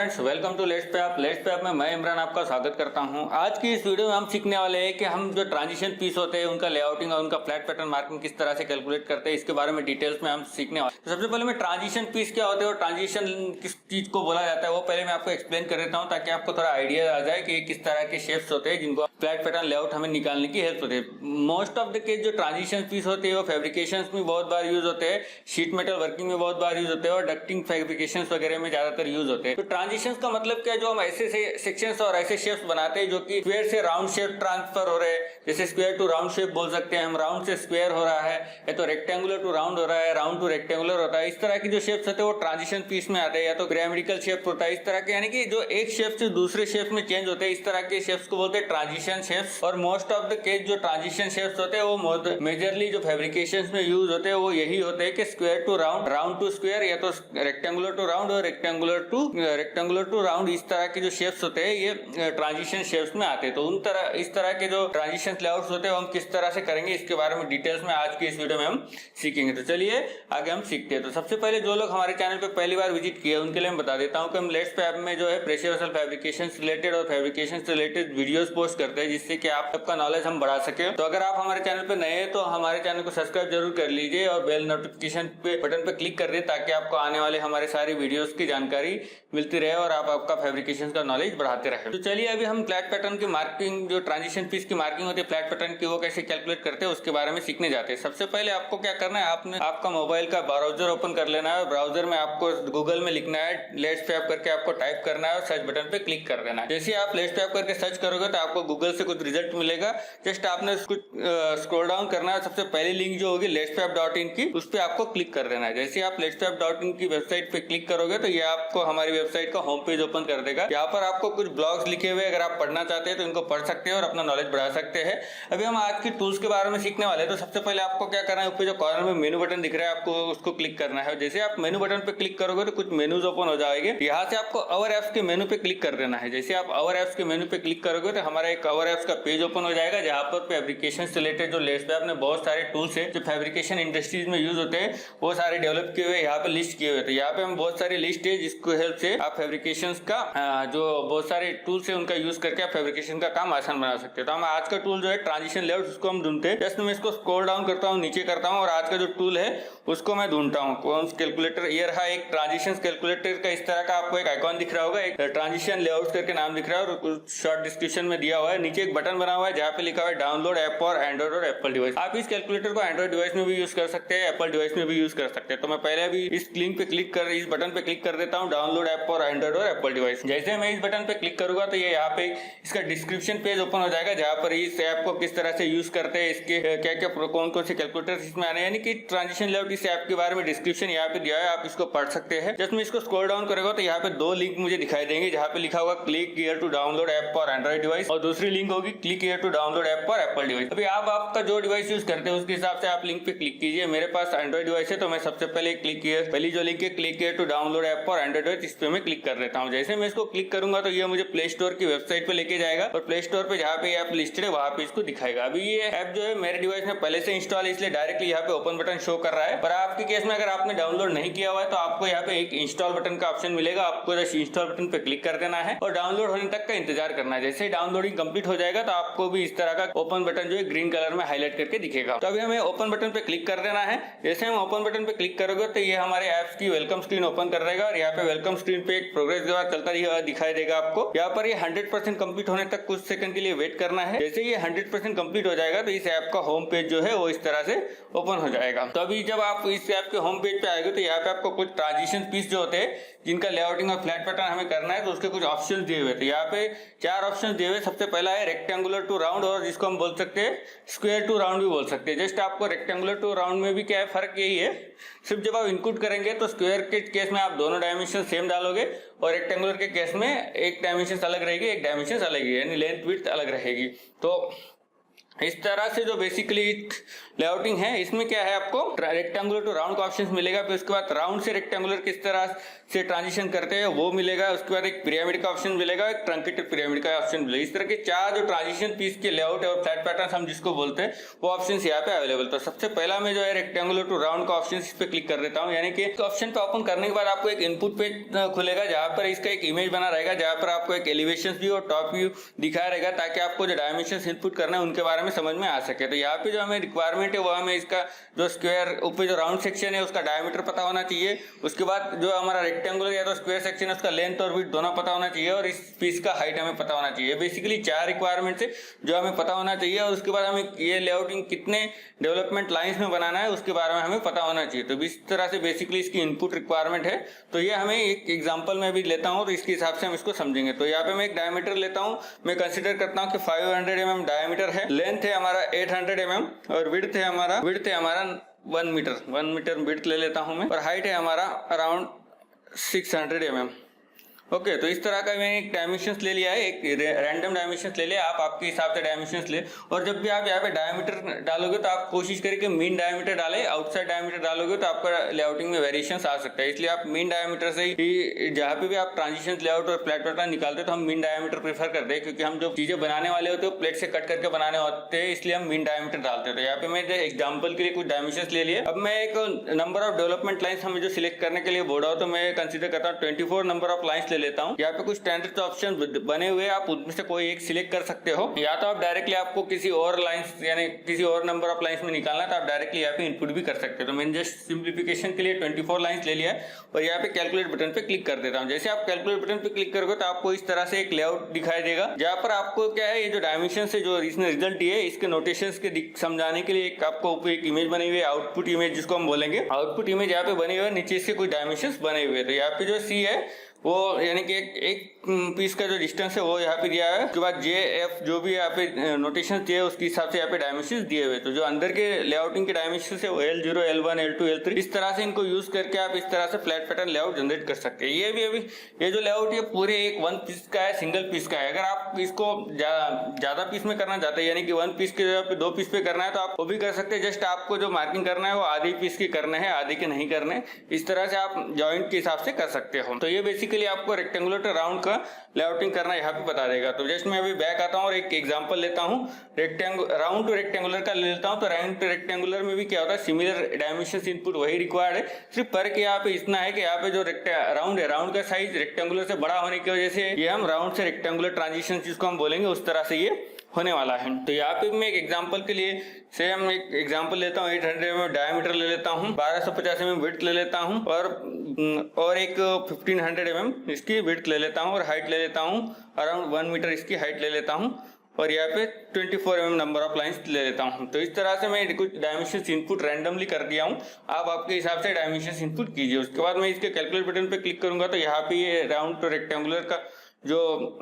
Friends, welcome to let's पे आप में मैं इमरान आपका स्वागत करता हूं। आज की इस वीडियो में हम सीखने वाले हैं कि हम जो ट्रांजिशन पीस होते हैं उनका लेआउटिंग और उनका फ्लैट पैटर्न मार्किंग किस तरह से कैलकुलेट करते हैं, इसके बारे में डिटेल्स में हम सीखने वाले हैं। तो सबसे पहले मैं ट्रांजिशन पीस क्या होते हैं और ट्रांजिशन किस चीज को बोला जाता है वो पहले मैं आपको एक्सप्लेन कर देता हूँ, ताकि आपको थोड़ा आइडिया आ जाए कि किस तरह के शेप्स होते हैं जिनको फ्लैट पैटर्न लेआउट हमें निकालने की हेल्प होती है। मोस्ट ऑफ द केस जो ट्रांजिशन पीस होते हैं वो फैब्रिकेशन में बहुत बार यूज होते हैं, शीट मेटल वर्किंग में बहुत बार यूज होते हैं और डक्टिंग फैब्रिकेशन वगैरह में ज्यादातर यूज होते हैं। तो ट्रांजिशन का मतलब क्या है, जो हम ऐसे सेक्शंस और ऐसे शेप्स बनाते हैं जो कि स्क्वायर से राउंड शेप ट्रांसफर हो रहे हैं, जैसे स्क्वायर टू राउंड शेप बोल सकते हैं हम, राउंड से स्क्वायर हो रहा है या तो रेक्टेंगुलर टू राउंड हो रहा है, राउंड टू रेक्टेंगुलर होता है। इस तरह की जो शेप्स होते हैं वो ट्रांजिशन पीस में आते हैं, या तो पिरामिडिकल शेप होता है इस तरह के, यानी कि जो एक शेप से दूसरे शेप में चेंज होते हैं, इस तरह के शेप्स को बोलते हैं ट्रांजिशन शेप्स। और मोस्ट ऑफ द केस जो ट्रांजिशन शेप्स होते हैं वो मेजरली जो फैब्रिकेशन में यूज होते हैं वो यही होते हैं कि square to round, round to square, या तो रेक्टेंगुलर टू राउंड और रेक्टेंगुलर टू राउंड, इस तरह के जो शेप्स होते हैं ये ट्रांजिशन शेप्स में आते हैं। तो इस तरह के जो ट्रांजिशन लेआउट्स होते हैं वो हम किस तरह से करेंगे इसके बारे में डिटेल्स में आज की इस वीडियो में हम सीखेंगे। तो चलिए आगे हम सीखते हैं। तो सबसे पहले जो लोग हमारे चैनल पे पहली बार विजिट किए उनके लिए मैं बता देता हूं कि हम लेट्स पे ऐप में जो है प्रेशर वेसल फैब्रिकेशन रिलेटेड और फैब्रिकेशन रिलेटेड वीडियोस पोस्ट करते हैं, जिससे कि आप सबका नॉलेज हम बढ़ा सके। तो अगर आप हमारे चैनल पे नए हैं तो हमारे चैनल को सब्सक्राइब जरूर कर लीजिए और बेल नोटिफिकेशन पे बटन पे क्लिक कर दे, ताकि आपको आने वाले हमारे सारे वीडियोस की जानकारी मिलती रहे और आप आपका फैब्रिकेशन का नॉलेज बढ़ाते रहे। तो चलिए अभी हम फ्लैट पैटर्न की मार्किंग, जो ट्रांजिशन पीस की मार्किंग होती है फ्लैट पैटर्न की, वो कैसे कैलकुलेट करते हैं उसके बारे में सीखने जाते हैं। सबसे पहले आपको क्या करना है, आपने आपका मोबाइल का ब्राउजर ओपन कर लेना है। ब्राउजर में आपको गूगल में लिखना है लेट्स पे ऐप करके आपको टाइप करना है और सर्च बटन पे क्लिक कर देना है। जैसे आप लेट्स पे ऐप करके सर्च करोगे तो आपको गूगल से कुछ रिजल्ट मिलेगा। जस्ट आपने कुछ स्क्रॉल डाउन करना है, सबसे पहली लिंक जो होगी letspayup.in की, उस पर आपको क्लिक कर देना है। जैसे आप letspayup.in की वेबसाइट पे क्लिक करोगे तो ये आपको हमारी वेबसाइट का होम पेज ओपन कर देगा। यहाँ पर आपको कुछ ब्लॉग्स लिखे हुए, अगर आप पढ़ना चाहते हैं तो इनको पढ़ सकते हैं और अपना नॉलेज बढ़ा सकते हैं। अभी हम आज की टूल्स के बारे में सीखने वाले हैं। तो सबसे पहले आपको क्या करना है, ऊपर जो कॉर्नर में मेनू बटन दिख रहा है आपको उसको क्लिक करना है। जैसे आप मेनू बटन पे क्लिक करोगे तो कुछ मेनूज ओपन हो जाएंगे। यहाँ से आपको अवर एप्स के मेनू पे क्लिक कर देना है। जैसे आप अवर एप्स के मेनू पे क्लिक करोगे तो हमारा एक अवर एप्स का पेज ओपन हो जाएगा, जहाँ पर फैब्रिकेशन से रिलेटेड जो लेट्स पे आपने बहुत सारे टूल्स है जो फैब्रिकेशन इंडस्ट्रीज में यूज होते हैं वो सारे डेवलप किए हुए यहाँ पे लिस्ट किए हुए। तो यहाँ पे हम बहुत सारी लिस्ट है जिसको हेल्प से आप फैब्रिकेशन का जो बहुत सारे टूल्स है उनका यूज करके आप फैब्रिकेशन का काम आसान बना सकते हैं। तो हम आज का टूल जो है ट्रांजिशन लेआउट, उसको हम ढूंढते हैं। जस्ट मैं इसको स्क्रॉल डाउन करता हूँ, नीचे करता हूँ और आज का जो टूल है उसको मैं ढूंढता हूँ। कौन कैलकुलेटर, ये रहा एक ट्रांजिशन कैलकुलेटर का, इस तरह का आपको एक आइकॉन दिख रहा होगा, एक ट्रांजिशन लेआउट करके नाम दिख रहा है और कुछ शॉर्ट डिस्क्रिप्शन में दिया हुआ है। नीचे एक बटन बना हुआ है जहाँ पे लिखा हुआ है डाउनलोड ऐप फॉर एंड्रॉइड और एप्पल डिवाइस। आप इस कैलकुलेटर को एंड्रॉइड डिवाइस में भी यूज कर सकते हैं, एप्पल डिवाइस में भी यूज कर सकते हैं। तो मैं पहले अभी इस लिंक पे क्लिक कर, इस बटन पे क्लिक कर देता हूँ, डाउनलोड ऐप फॉर एंड्रॉइड और एप्पल डिवाइस। जैसे मैं इस बटन पे क्लिक करूंगा तो ये यहाँ पे इसका डिस्क्रिप्शन पेज ओपन हो जाएगा, जहाँ पर इस ऐप को किस तरह से यूज करते हैं, इसके क्या क्या कौन कौन से कैलकुलेटर इसमें आने, यानी कि ट्रांजिशन लेआउट इस ऐप के बारे में डिस्क्रिप्शन यहाँ पे दिया है, आप इसको पढ़ सकते हैं। जस्ट मैं इसको स्क्रॉल डाउन करेगा तो यहाँ पे दो लिंक मुझे दिखाई देंगे, जहाँ पे लिखा होगा click here to download app for Android device और दूसरी लिंक होगी click here to download app for Apple device. अभी आप आपका जो डिवाइस यूज करते हैं उसके हिसाब से आप लिंक पे क्लिक कीजिए। मेरे पास एंड्रॉइड डिवाइस है तो मैं सबसे पहले क्लिक हियर, पहली जो लिंक है click here to download app for Android device, इस पे मैं क्लिक कर देता हूँ। जैसे मैं इसको क्लिक करूंगा तो ये मुझे प्ले स्टोर की वेबसाइट पे लेके जाएगा और प्ले स्टोर पे जहाँ पे ऐप लिस्टेड है वहाँ पे इसको दिखाएगा। अभी ये ऐप जो है मेरे डिवाइस में पहले से इंस्टॉल है, इसलिए डायरेक्टली यहाँ पे ओपन बटन शो कर रहा है। पर आपके केस में अगर आपने डाउनलोड नहीं किया हुआ है तो आपको यहाँ पे एक इंस्टॉल बटन का ऑप्शन मिलेगा, आपको जस्ट इंस्टॉल बटन पे क्लिक कर देना है और डाउनलोड होने तक का इंतजार करना है। जैसे डाउनलोडिंग कंप्लीट हो जाएगा तो आपको भी इस तरह का ओपन बटन जो है ग्रीन कलर में हाईलाइट करके दिखेगा। तो अभी हमें ओपन बटन पे क्लिक कर देना है। जैसे हम ओपन बटन पे क्लिक करोगे तो ये हमारे ऐप्स की वेलकम स्क्रीन ओपन कर देगा और यहाँ पे वेलकम स्क्रीन पे एक प्रोग्रेस के बाद चलता हुआ दिखाई देगा आपको। यहाँ पर ये 100% कंप्लीट होने तक कुछ सेकंड के लिए वेट करना है। जैसे ये 100% कंप्लीट हो जाएगा तो इस ऐप का होम पेज जो है वो इस तरह से ओपन हो जाएगा। तो अभी जब आप इस ऐप के होम पेज पे आएंगे तो यहाँ पे आपको कुछ ट्रांजिशन पीस जो होते हैं जिनका लेआउटिंग और फ्लैट पैटर्न हमें करना है तो उसके कुछ ऑप्शन दिए हुए थे। यहाँ पे 4 ऑप्शन दिए हुए। सबसे पहला है रेक्टेंगुलर टू राउंड, और जिसको हम बोल सकते हैं स्क्वायर टू राउंड भी बोल सकते हैं। जस्ट आपको रेक्टेंगुलर टू राउंड में भी क्या है, फर्क यही है, सिर्फ जब आप इनपुट करेंगे तो स्क्वायर के केस में आप दोनों डायमेंशन सेम डालोगे और रेक्टेंगुलर के केस में एक डायमेंशन अलग रहेगी, एक डायमेंशन अलग है, यानी लेंथ विड्थ अलग रहेगी। तो इस तरह से जो बेसिकली लेआउटिंग है, इसमें क्या है आपको रेक्टेंगुलर टू राउंड का ऑप्शन मिलेगा, फिर उसके बाद राउंड से रेक्टेंगुलर किस तरह से ट्रांजिशन करते हैं वो मिलेगा, उसके बाद एक पिरामिड का ऑप्शन मिलेगा, एक ट्रंकेटेड पिरामिड का ऑप्शन मिलेगा। इस तरह के 4 जो ट्रांजिशन पीस के लेआउट है और फ्लैट पैटर्न हम जिसको बोलते हैं वो ऑप्शन यहाँ पे अवेलेबल। तो सबसे पहला मैं जो है रेक्टेंगुलर टू राउंड का ऑप्शन इस पे क्लिक कर देता हूँ, यानी कि ऑप्शन पे ओपन करने के बाद आपको एक इनपुट पेज खुलेगा जहां पर इसका एक इमेज बना रहेगा, जहां पर आपको एक एलिवेशन व्यू और टॉप व्यू दिखाया रहेगा ताकि आपको जो डायमेंशन इनपुट करना है उनके बारे में समझ में आ सके। तो यहाँ पे जो हमें रिक्वायरमेंट है वो हमें इसका जो स्क्वायर ऊपर जो राउंड सेक्शन है उसका डायमीटर पता होना चाहिए, उसके बाद जो हमारा रेक्टेंगुलर या तो स्क्वायर सेक्शन है उसका लेंथ और विड्थ दोनों पता होना चाहिए, और इस पीस का हाइट हमें पता होना चाहिए। बेसिकली 4 रिक्वायरमेंट है जो हमें पता होना चाहिए, और उसके बाद हमें ये लेआउटिंग कितने डेवलपमेंट लाइंस में बनाना है उसके बारे में हमें पता होना चाहिए। तो इस तरह से बेसिकली इसकी इनपुट रिक्वायरमेंट है। तो ये हमें एक एग्जांपल में भी लेता हूँ तो इसके हिसाब से हम इसको समझेंगे। तो यहाँ पे मैं एक डायमीटर लेता हूँ, मैं कंसीडर करता हूँ कि 500 mm डायमीटर है, लेंथ है हमारा 800 mm और विड्थ है हमारा 1 मीटर विड्थ ले लेता हूँ मैं, और हाइट है हमारा अराउंड 600 mm। ओके, तो इस तरह का मैंने एक डायमेंशंस ले लिया है, एक रैंडम डायमेंशंस ले लिया, आप आपके हिसाब से डायमेंशंस ले। और जब भी आप यहाँ पे डायमीटर डालोगे तो आप कोशिश करें कि मीन डायमीटर डालें, आउटसाइड डायमीटर डालोगे तो आपका लेआउटिंग में वेरिएशंस आ सकता है, इसलिए आप मीन डायमीटर से ही जहाँ पे भी आप ट्रांजिशन लेआउट और फ्लैट पैटर्न निकालते तो हम मीन डायमीटर प्रेफर करते हैं, क्योंकि हम जो चीजें बनाने वाले होते हैं प्लेट से कट करके बनाने होते हैं, इसलिए हम मीन डायमीटर डालते हैं। तो यहाँ पे मैंने एग्जाम्पल के लिए कुछ डायमेंशंस ले लिए। अब मैं एक नंबर ऑफ डेवलपमेंट लाइन्स हमें जो सिलेक्ट करने के लिए बोला हो तो मैं कंसिडर करता हूँ 24 नंबर ऑफ लाइन्स ले लेता हूँ। यहाँ पे कुछ स्टैंडर्ड ऑप्शन बने हुए, आप उनमें से कोई एक सिलेक्ट कर सकते हो, या तो आप डायरेक्टली आपको किसी और लाइंस यानी किसी और नंबर ऑफ लाइंस में निकालना है तो आप डायरेक्टली यहाँ पे इनपुट भी कर सकते हो। तो मैंने जस्ट सिंप्लीफिकेशन के लिए 24 लाइंस ले लिया है और यहाँ पे कैलकुलेट बटन पे क्लिक कर देता हूँ। जैसे आप कैलकुलेट बटन पे क्लिक करोगे तो आपको इस तरह से एक लेआउट दिखाई देगा, जहाँ पर आपको क्या है ये जो डायमेंशन से जो इसने रिजल्ट दिए इसके नोटेशंस के समझाने के लिए एक आपको ऊपर एक इमेज बनी हुई है, आउटपुट इमेज जिसको हम बोलेंगे। आउटपुट इमेज यहाँ पे बनी हुई है, नीचे इसके कुछ डायमेंशन बने हुए हैं। तो यहाँ पे जो सी है वो यानी कि एक पीस का जो डिस्टेंस है वो यहाँ पे दिया है, उसके बाद JF जो भी यहाँ पे नोटेशन दिए उसके हिसाब से यहाँ पे डायमेंशन दिए हुए। तो जो अंदर के लेआउटिंग के डायमेंशन है वो L0, L1, L2, L3 इस तरह से इनको यूज करके आप इस तरह से फ्लैट पैटर्न लेआउट जनरेट कर सकते हैं। ये भी अभी ये जो लेआउट ये पूरे एक 1 पीस का है, सिंगल पीस का है। अगर आप इसको ज्यादा पीस में करना चाहते हैं यानी कि 1 पीस के जगह पे 2 पीस पे करना है तो आप वो भी कर सकते हैं। जस्ट आपको जो मार्किंग करना है वो आधी पीस की करना है, आधे के नहीं करने, इस तरह से आप जॉइंट के हिसाब से कर सकते हो। तो ये बेसिकली आपको रेक्टेंगुलर टू राउंड का लेआउटिंग करना यहाँ पे बता देगा। तो जस्ट मैं अभी बैक आता हूँ और एक एग्जांपल लेता हूँ, राउंड टू रेक्टेंगुलर का ले लेता हूँ। तो राउंड टू रेक्टेंगुलर में भी क्या होता है, सिमिलर डायमेंशन इनपुट वही रिक्वायर्ड है, सिर्फ फर्क यहाँ पे इतना है कि यहाँ पे जो राउंड है, राउंड का साइज रेक्टेंगुलर से बड़ा होने की वजह से ये हम राउंड से रेक्टेंगुलर ट्रांजिशन जिसको हम बोलेंगे उस तरह से ये होने वाला है। तो यहाँ पे मैं एक एग्जांपल के लिए सेम एक एग्जांपल लेता हूँ, 800 mm डायमीटर ले लेता हूँ, 1250 mm विड्थ ले लेता हूँ और एक 1500 mm इसकी विड्थ ले लेता हूँ और हाइट ले लेता हूँ अराउंड 1 मीटर इसकी हाइट ले लेता हूँ और यहाँ पे 24 mm नंबर ऑफ लाइंस ले लेता हूँ। तो इस तरह से मैं कुछ डायमेंशन इनपुट रैंडमली कर दिया हूँ, आप आपके हिसाब से डायमेंशन इनपुट कीजिए। उसके बाद मैं इसके कैलकुलेट बटन पे क्लिक करूंगा तो यहाँ पे ये राउंड टू रेक्टेंगुलर का जो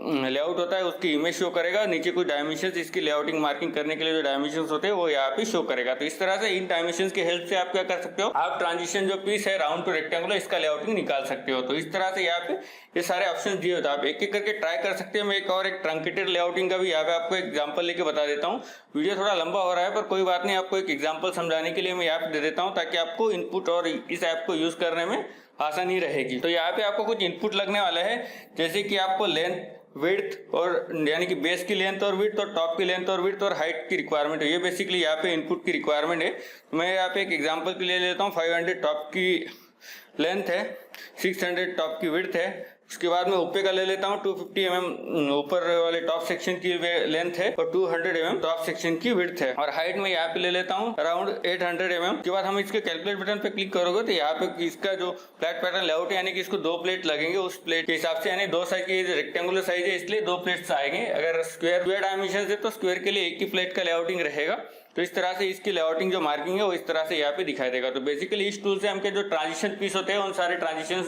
लेआउट होता है उसकी इमेज शो करेगा, नीचे कुछ डायमेंशंस इसकी लेआउटिंग मार्किंग करने के लिए जो डायमेंशंस होते हैं वो यहाँ पे शो करेगा। तो इस तरह से इन डायमेंशंस की हेल्प से आप क्या कर सकते हो, आप ट्रांजिशन जो पीस है राउंड टू रेक्टेंगुलर इसका लेआउटिंग निकाल सकते हो। तो इस तरह से यहाँ पे ये सारे ऑप्शन दिए होते हैं, आप एक एक करके ट्राई कर सकते हैं। मैं एक ट्रंकेटेड लेआउटिंग का भी यहाँ पे आपको एग्जाम्पल लेके बता देता हूँ। वीडियो थोड़ा लंबा हो रहा है पर कोई बात नहीं, आपको एक एग्जाम्पल समझाने के लिए मैं यहाँ पे दे देता हूँ ताकि आपको इनपुट और इस ऐप को यूज करने में आसानी रहेगी। तो यहाँ पे आपको कुछ इनपुट लगने वाला है, जैसे कि आपको लेंथ, विड्थ और यानी कि बेस की लेंथ और विड्थ और टॉप की लेंथ और विड्थ और हाइट की रिक्वायरमेंट है। ये बेसिकली यहाँ पे इनपुट की रिक्वायरमेंट है। तो मैं यहाँ पे एक एग्जांपल के लिए लेता हूँ, 500 टॉप की लेंथ है, 600 टॉप की विड्थ है। उसके बाद मैं ऊपर का ले लेता हूँ, 250 mm ऊपर वाले टॉप सेक्शन की लेंथ है और 200 mm टॉप सेक्शन की विड्थ है और हाइट में यहाँ पे ले लेता हूँ अराउंड 800 mm। के बाद हम इसके कैलकुलेट बटन पे क्लिक करोगे तो यहाँ पे इसका जो फ्लैट पैटर्न लेआउट है यानी कि इसको 2 प्लेट लगेंगे, उस प्लेट के हिसाब से यानी 2 साइज की रेक्टेंगुलर साइज है इसलिए 2 प्लेट्स आएंगे। अगर स्क्वायर डायमेंशन है तो स्क्वायर के लिए एक ही प्लेट का लेआउटिंग रहेगा। तो इस तरह से इसकी लेआउटिंग जो मार्किंग है वो इस तरह से यहाँ पे दिखाई देगा। तो बेसिकली इस टूल से हम के जो ट्रांजिशन पीस होते हैं उन सारे ट्रांजिशन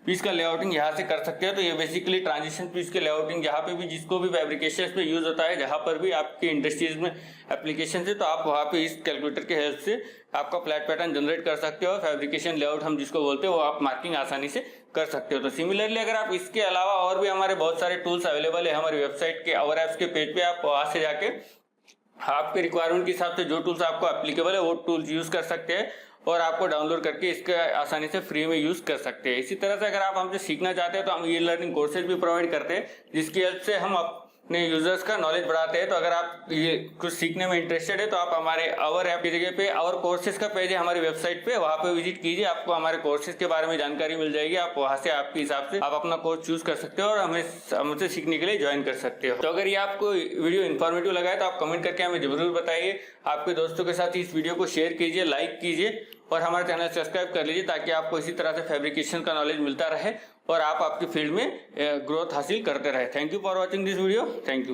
पीस का लेआउटिंग यहाँ से कर सकते हैं। तो ये बेसिकली ट्रांजिशन पीस के लेआउटिंग जहाँ पे भी जिसको भी फैब्रिकेशन पे यूज होता है, जहाँ पर भी आपके इंडस्ट्रीज में एप्लीकेशन है तो आप वहाँ पे इस कैलकुलेटर के हेल्प से आपका फ्लैट पैटर्न जनरेट कर सकते हो। फैब्रिकेशन लेआउट हम जिसको बोलते हैं वो आप मार्किंग आसानी से कर सकते हो। तो सिमिलरली अगर आप इसके अलावा और भी हमारे बहुत सारे टूल्स अवेलेबल है हमारी वेबसाइट के और एप्स के पेज पे, आप वहाँ से जाके आपके रिक्वायरमेंट के हिसाब से जो टूल्स आपको एप्लीकेबल है वो टूल्स यूज कर सकते हैं और आपको डाउनलोड करके इसका आसानी से फ्री में यूज कर सकते हैं। इसी तरह से अगर आप हमसे सीखना चाहते हैं तो हम ई लर्निंग कोर्सेज भी प्रोवाइड करते हैं, जिसकी हेल्प से हम अपने यूजर्स का नॉलेज बढ़ाते हैं। तो अगर आप ये कुछ सीखने में इंटरेस्टेड है तो आप हमारे आवर ऐप की जगह पे आवर कोर्सेज का पेज है हमारी वेबसाइट पे, वहां पे विजिट कीजिए, आपको हमारे कोर्सेज के बारे में जानकारी मिल जाएगी। आप वहां से आपके हिसाब से आप अपना कोर्स चूज कर सकते हो और हमसे सीखने के लिए ज्वाइन कर सकते हो। तो अगर ये आपको वीडियो इन्फॉर्मेटिव लगा है तो आप कमेंट करके हमें जरूर बताइए। आपके दोस्तों के साथ इस वीडियो को शेयर कीजिए, लाइक कीजिए और हमारे चैनल सब्सक्राइब कर लीजिए, ताकि आपको इसी तरह से फैब्रिकेशन का नॉलेज मिलता रहे और आप आपकी फील्ड में ग्रोथ हासिल करते रहे। Thank you for watching this video. Thank you.